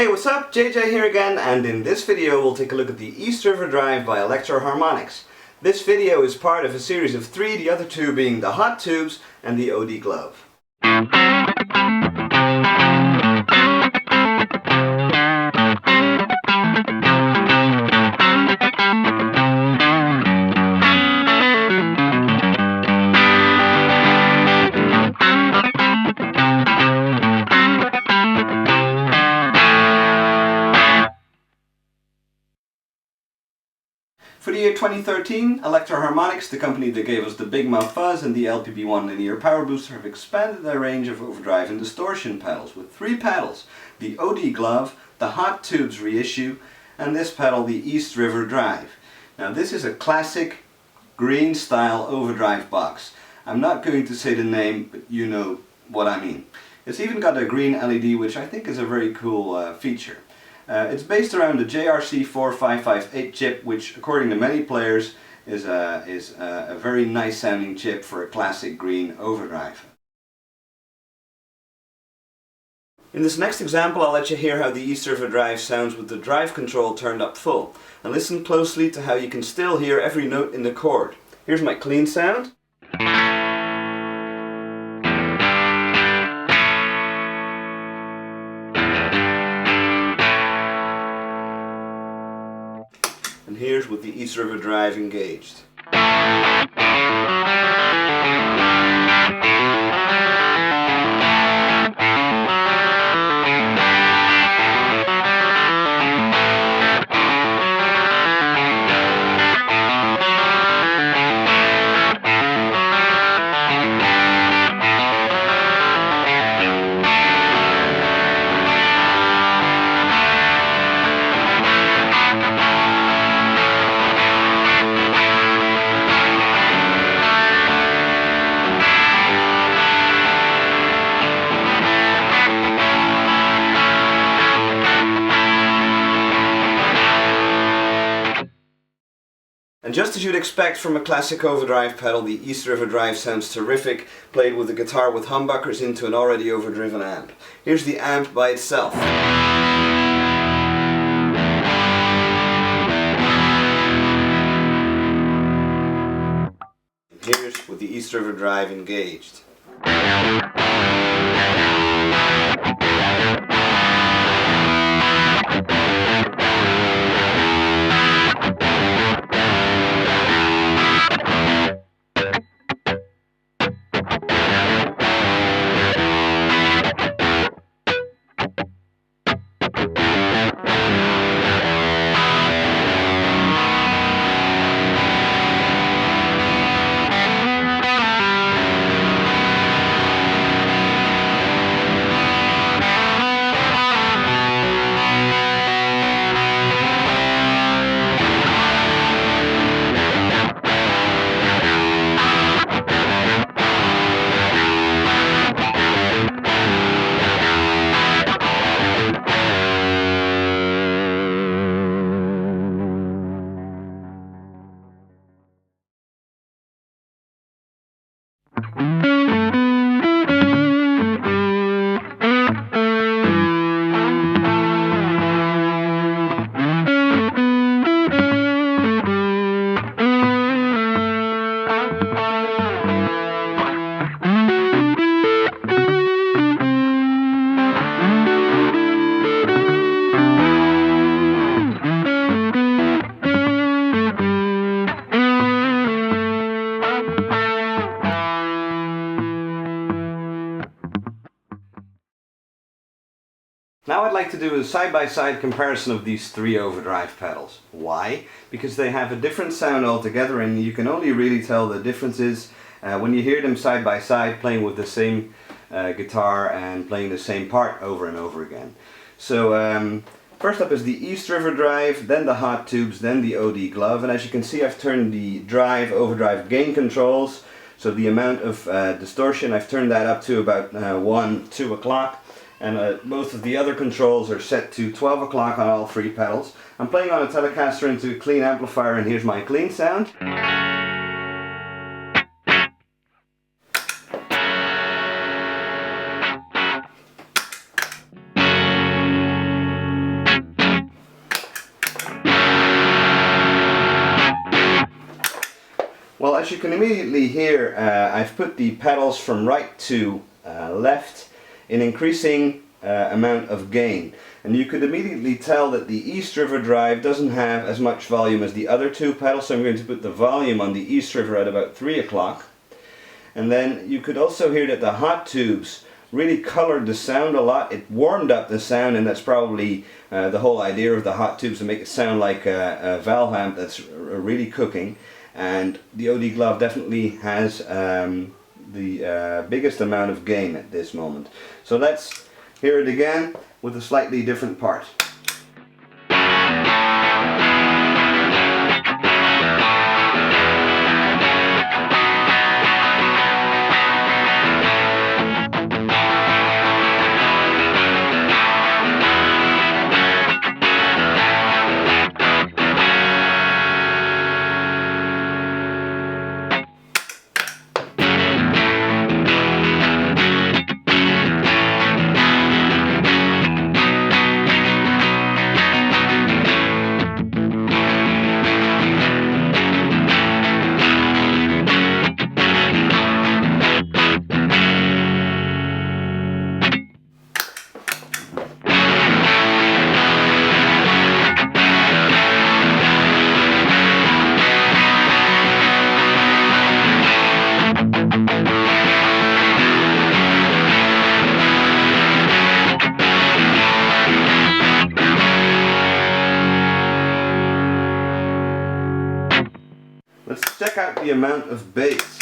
Hey, what's up? JJ here again, and in this video we'll take a look at the East River Drive by Electro-Harmonix. This video is part of a series of 3, the other 2 being the hot tubes and the OD glove. For the year 2013, Electro-Harmonix, the company that gave us the Big Mouth Fuzz and the LPB1 linear power booster, have expanded their range of overdrive and distortion pedals with 3 pedals: the OD glove, the hot tubes reissue, and this pedal, the East River Drive. Now this is a classic green style overdrive box. I'm not going to say the name, but you know what I mean. It's even got a green LED, which I think is a very cool feature. It's based around the JRC4558 chip, which according to many players is a very nice sounding chip for a classic green overdrive. In this next example I'll let you hear how the East River Drive sounds with the drive control turned up full, and listen closely to how you can still hear every note in the chord. Here's my clean sound. And here's with the East River Drive engaged. And just as you'd expect from a classic overdrive pedal, the East River Drive sounds terrific, played with a guitar with humbuckers into an already overdriven amp. Here's the amp by itself. And here's with the East River Drive engaged. Now I'd like to do a side-by-side comparison of these 3 overdrive pedals. Why? Because they have a different sound altogether, and you can only really tell the differences when you hear them side by side playing with the same guitar and playing the same part over and over again. So first up is the East River Drive, then the hot tubes, then the OD glove, and as you can see I've turned the drive overdrive gain controls, so the amount of distortion I've turned that up to about 1-2 o'clock. And both of the other controls are set to 12 o'clock on all 3 pedals. I'm playing on a Telecaster into a clean amplifier, and here's my clean sound. Well, as you can immediately hear, I've put the pedals from right to left in increasing amount of gain. And you could immediately tell that the East River drive doesn't have as much volume as the other two pedals, so I'm going to put the volume on the East River at about 3 o'clock. And then you could also hear that the hot tubes really colored the sound a lot. It warmed up the sound, and that's probably the whole idea of the hot tubes, to make it sound like a valve amp that's really cooking. And the OD glove definitely has the biggest amount of gain at this moment. So let's hear it again with a slightly different part. Let's check out the amount of bass.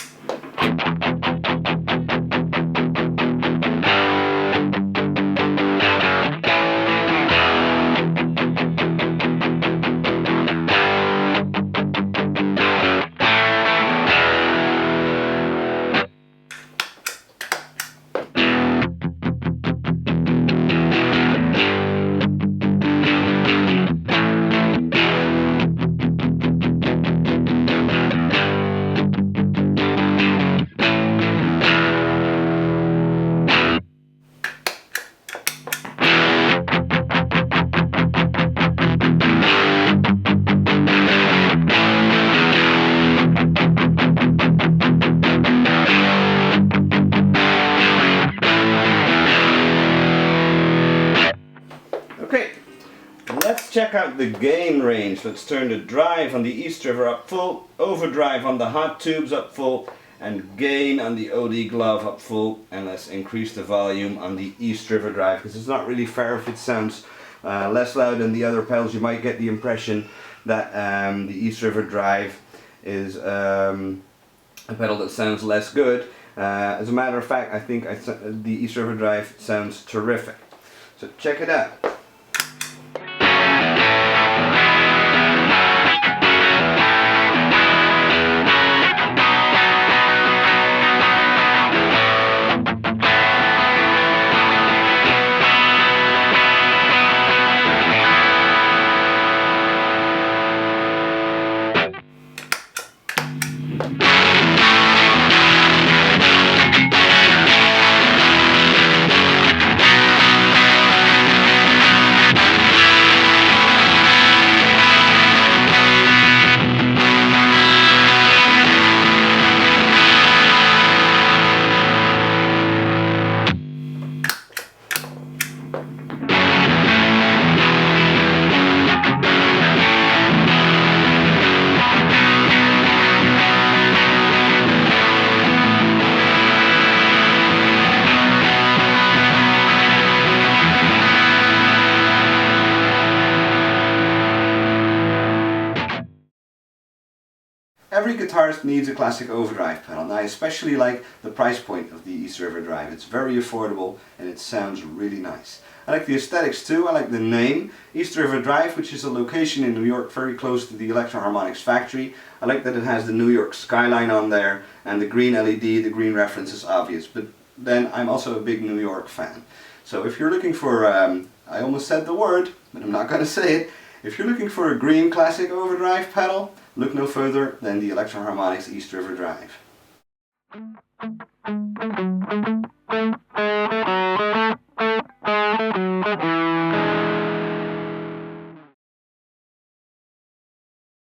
Okay, let's check out the gain range. Let's turn the drive on the East River up full, overdrive on the hot tubes up full, and gain on the OD glove up full, and let's increase the volume on the East River drive, because it's not really fair if it sounds less loud than the other pedals. You might get the impression that the East River drive is a pedal that sounds less good. As a matter of fact, I think the East River drive sounds terrific. So check it out. Every guitarist needs a classic overdrive pedal, and I especially like the price point of the East River drive. It's very affordable and it sounds really nice. I like the aesthetics too. I like the name, East River Drive, which is a location in New York very close to the Electro-Harmonix factory. I like that it has the New York skyline on there, and the green LED, the green reference is obvious. But then I'm also a big New York fan. So if you're looking for, I almost said the word, but I'm not going to say it. If you're looking for a green classic overdrive pedal, look no further than the Electro-Harmonix East River Drive.